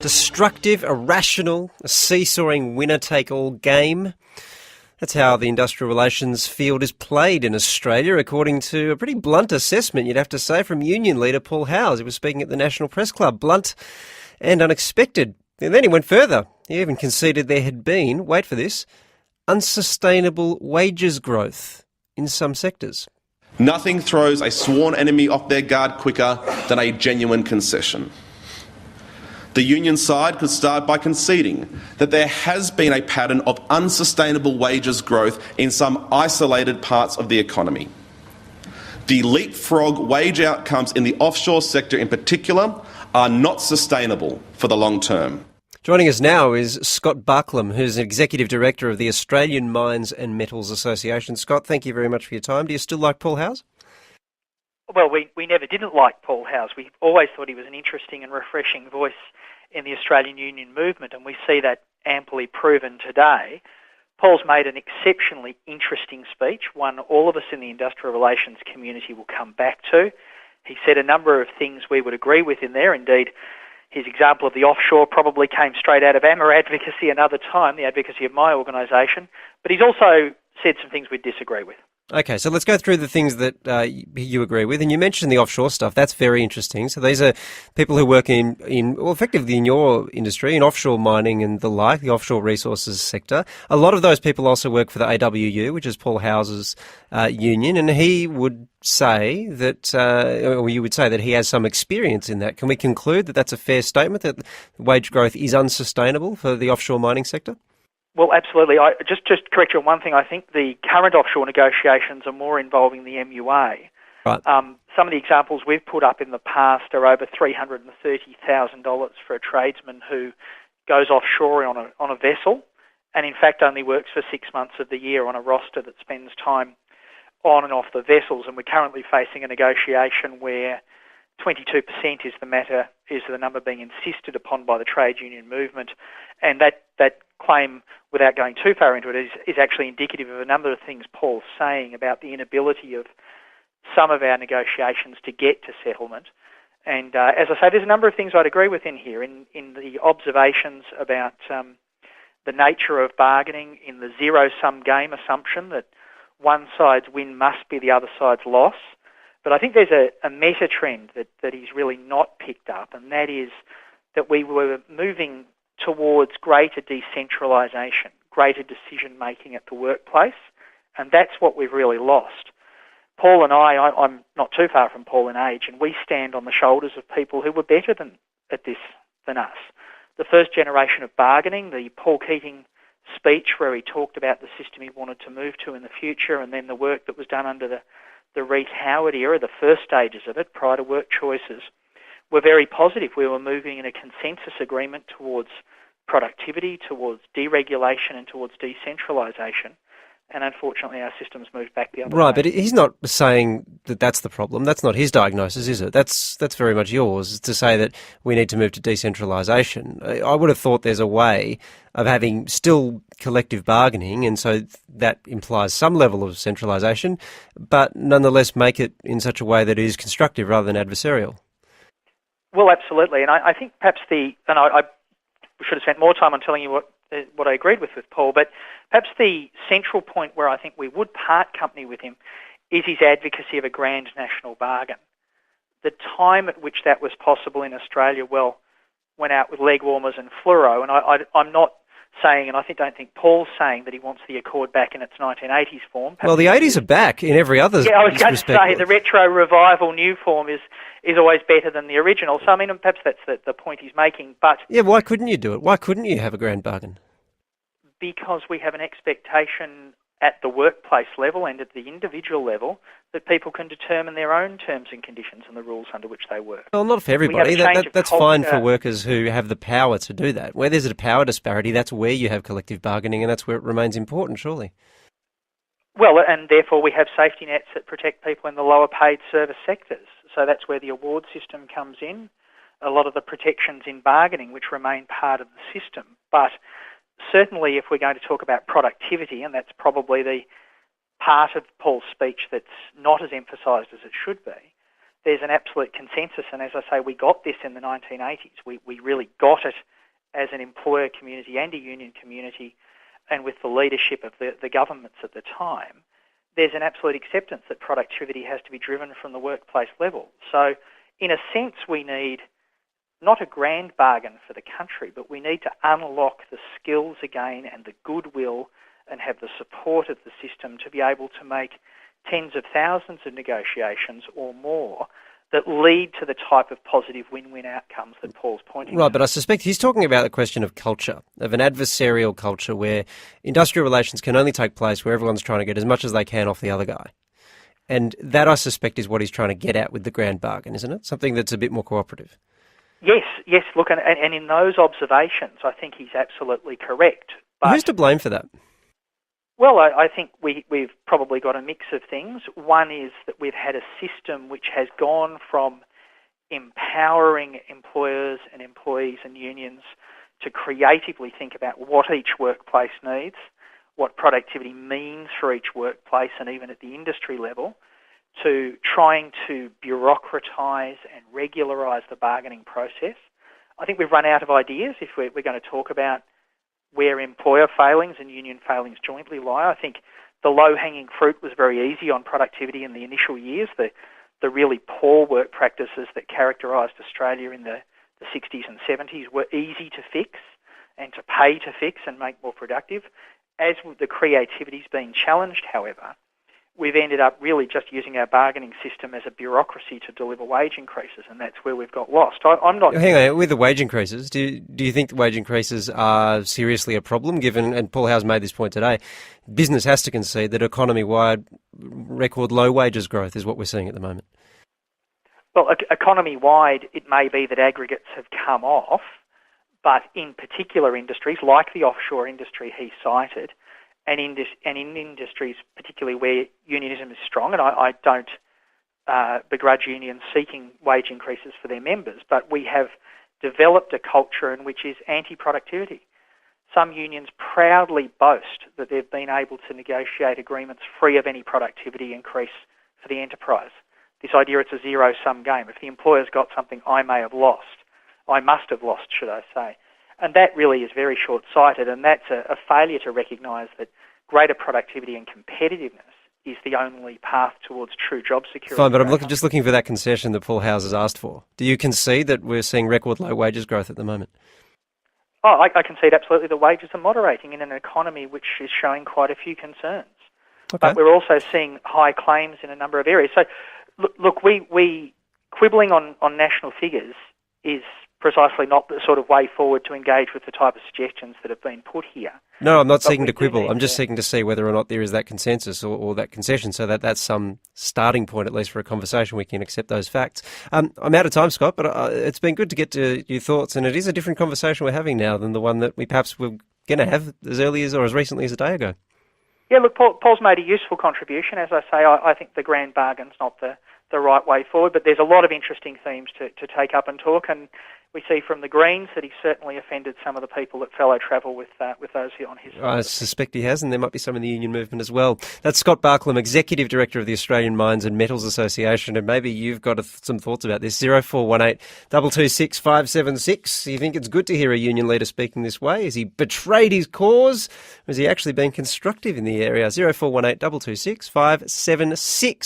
Destructive, irrational, a seesawing winner-take-all game. That's how the industrial relations field is played in Australia, according to a pretty blunt assessment, you'd have to say, from union leader Paul Howes. He was speaking at the National Press Club. Blunt and unexpected. And then he went further. He even conceded there had been, wait for this, unsustainable wages growth in some sectors. Nothing throws a sworn enemy off their guard quicker than a genuine concession. The union side could start by conceding that there has been a pattern of unsustainable wages growth in some isolated parts of the economy. The leapfrog wage outcomes in the offshore sector in particular are not sustainable for the long term. Joining us now is Scott Barklamb, who's Executive Director of the Australian Mines and Metals Association. Scott, thank you very much for your time. Do you still like Paul Howes? Well, we never didn't like Paul Howes. We always thought he was an interesting and refreshing voice in the Australian union movement, and we see that amply proven today. Paul's made an exceptionally interesting speech, one all of us in the industrial relations community will come back to. He said a number of things we would agree with in there. Indeed, his example of the offshore probably came straight out of AMMA advocacy another time, the advocacy of my organisation. But he's also said some things we disagree with. Okay, so let's go through the things that you agree with. And you mentioned the offshore stuff. That's very interesting. So these are people who work well, effectively in your industry, in offshore mining and the like, the offshore resources sector. A lot of those people also work for the AWU, which is Paul Howes' union. And he would say that, or you would say that he has some experience in that. Can we conclude that that's a fair statement, that wage growth is unsustainable for the offshore mining sector? Well, absolutely. Just correct you on one thing. I think the current offshore negotiations are more involving the MUA. Right. Some of the examples we've put up in the past are over $330,000 for a tradesman who goes offshore on a vessel and in fact only works for 6 months of the year on a roster that spends time on and off the vessels. And we're currently facing a negotiation where 22% is the number being insisted upon by the trade union movement, and that claim, without going too far into it, is actually indicative of a number of things Paul's saying about the inability of some of our negotiations to get to settlement. And as I say, there's a number of things I'd agree with in here, in the observations about the nature of bargaining, in the zero-sum game assumption that one side's win must be the other side's loss. But I think there's a meta trend that he's really not picked up, and that is that we were moving towards greater decentralisation, greater decision-making at the workplace, and that's what we've really lost. Paul and I'm not too far from Paul in age, and we stand on the shoulders of people who were better at this than us. The first generation of bargaining, the Paul Keating speech where he talked about the system he wanted to move to in the future, and then the work that was done under the Reece Howard era, the first stages of it, prior to work choices, were very positive. We were moving in a consensus agreement towards productivity, towards deregulation and towards decentralisation. And unfortunately, our system's moved back the other way. Right, but he's not saying that that's the problem. That's not his diagnosis, is it? That's very much yours, to say that we need to move to decentralisation. I would have thought there's a way of having still collective bargaining, and so that implies some level of centralisation, but nonetheless make it in such a way that it is constructive rather than adversarial. Well, absolutely. And I think perhaps I should have spent more time on telling you what I agreed with Paul, but perhaps the central point where I think we would part company with him is his advocacy of a grand national bargain. The time at which that was possible in Australia, went out with leg warmers and fluoro, and I'm not saying, and I don't think Paul's saying, that he wants the Accord back in its 1980s form. Perhaps well, the 80s are back in every other respect. Yeah, I was going to say the retro revival new form is always better than the original. So, I mean, perhaps that's the point he's making. But yeah, why couldn't you do it? Why couldn't you have a grand bargain? Because we have an expectation at the workplace level and at the individual level that people can determine their own terms and conditions and the rules under which they work. Well, not for everybody. That's fine for workers who have the power to do that. Where there's a power disparity, that's where you have collective bargaining, and that's where it remains important, surely. Well, and therefore we have safety nets that protect people in the lower paid service sectors. So that's where the award system comes in, a lot of the protections in bargaining which remain part of the system. But certainly if we're going to talk about productivity, and that's probably the part of Paul's speech that's not as emphasised as it should be, there's an absolute consensus. And as I say, we got this in the 1980s. We really got it as an employer community and a union community, and with the leadership of the governments at the time, there's an absolute acceptance that productivity has to be driven from the workplace level. So, in a sense, we need not a grand bargain for the country, but we need to unlock the skills again and the goodwill and have the support of the system to be able to make tens of thousands of negotiations or more that lead to the type of positive win-win outcomes that Paul's pointing Right, to. but I suspect he's talking about the question of culture, of an adversarial culture where industrial relations can only take place where everyone's trying to get as much as they can off the other guy. And that, I suspect, is what he's trying to get at with the grand bargain, isn't it? Something that's a bit more cooperative. Yes, look, and in those observations, I think he's absolutely correct. But who's to blame for that? Well, I think we've probably got a mix of things. One is that we've had a system which has gone from empowering employers and employees and unions to creatively think about what each workplace needs, what productivity means for each workplace and even at the industry level, to trying to bureaucratise and regularise the bargaining process. I think we've run out of ideas if we're going to talk about where employer failings and union failings jointly lie. I think the low-hanging fruit was very easy on productivity in the initial years. The really poor work practices that characterised Australia in the 60s and 70s were easy to fix and to pay to fix and make more productive. As the creativity's been challenged, however, we've ended up really just using our bargaining system as a bureaucracy to deliver wage increases, and that's where we've got lost. I'm not... Hang on, with the wage increases, do you think the wage increases are seriously a problem, given, and Paul Howe's made this point today, business has to concede that economy-wide record low wages growth is what we're seeing at the moment? Well, economy-wide, it may be that aggregates have come off, but in particular industries, like the offshore industry he cited, and in industries particularly where unionism is strong, and I don't begrudge unions seeking wage increases for their members, but we have developed a culture in which is anti-productivity. Some unions proudly boast that they've been able to negotiate agreements free of any productivity increase for the enterprise. This idea it's a zero-sum game. If the employer's got something, I may have lost. I must have lost, should I say. And that really is very short-sighted, and that's a failure to recognise that greater productivity and competitiveness is the only path towards true job security. Fine, but I'm just looking for that concession that Paul Howe has asked for. Do you concede that we're seeing record low wages growth at the moment? Oh, I concede absolutely the wages are moderating in an economy which is showing quite a few concerns. Okay. But we're also seeing high claims in a number of areas. So, look, we quibbling on national figures is precisely not the sort of way forward to engage with the type of suggestions that have been put here. No, I'm not seeking to quibble. I'm just seeking to see whether or not there is that consensus or that concession, so that's some starting point, at least for a conversation. We can accept those facts. I'm out of time, Scott, but it's been good to get to your thoughts, and it is a different conversation we're having now than the one that we perhaps were going to have as early as or as recently as a day ago. Yeah, look, Paul's made a useful contribution. As I say, I think the grand bargain's not the right way forward, but there's a lot of interesting themes to take up and talk, and we see from the Greens that he's certainly offended some of the people that fellow travel with those here on his side. I suspect he has, and there might be some in the union movement as well. That's Scott Barklamb, Executive Director of the Australian Mines and Metals Association, and maybe you've got some thoughts about this. 0418 226 576. You think it's good to hear a union leader speaking this way? Has he betrayed his cause? Or has he actually been constructive in the area? 0418 226 576.